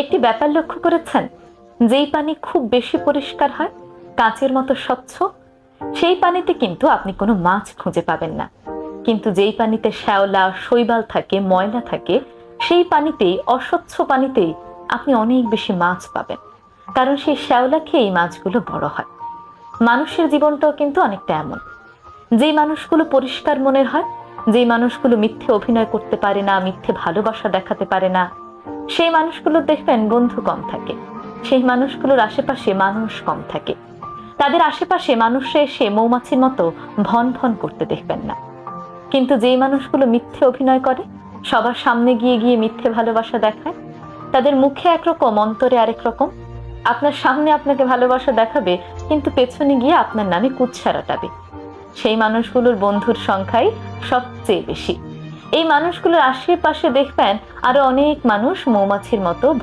একটি ব্যাপার লক্ষ্য করেছেন, যেই পানি খুব বেশি পরিষ্কার হয়, কাঁচের মতো স্বচ্ছ, সেই পানিতে কিন্তু আপনি কোনো মাছ খুঁজে পাবেন না। কিন্তু যেই পানিতে শ্যাওলা শৈবাল থাকে, ময়লা থাকে, সেই পানিতেই, অস্বচ্ছ পানিতেই আপনি অনেক বেশি মাছ পাবেন। কারণ সেই শ্যাওলা খেয়ে এই মাছগুলো বড় হয়। মানুষের জীবনটাও কিন্তু অনেকটা এমন। যেই মানুষগুলো পরিষ্কার মনের হয়, যেই মানুষগুলো মিথ্যে অভিনয় করতে পারে না, মিথ্যে ভালোবাসা দেখাতে পারে না, সেই মানুষগুলো দেখবেন বন্ধু কম থাকে। সেই মানুষগুলোর আশেপাশে মানুষ কম থাকে। তাদের আশেপাশে মানুষরা এসে মৌমাছির মতো ভন ভন করতে দেখবেন না। কিন্তু যেই মানুষগুলো মিথ্যে অভিনয় করে, সবার সামনে গিয়ে গিয়ে মিথ্যে ভালোবাসা দেখায়, তাদের মুখে একরকম, অন্তরে আরেক রকম। আপনার সামনে আপনাকে ভালোবাসা দেখাবে, কিন্তু পেছনে গিয়ে আপনার নামে কুৎসা রটাবে। সেই মানুষগুলোর বন্ধুর সংখ্যাই সবচেয়ে বেশি। এই মানুষগুলোর আশেপাশে দেখবেন আরো অনেক মানুষ মৌমাছির মতো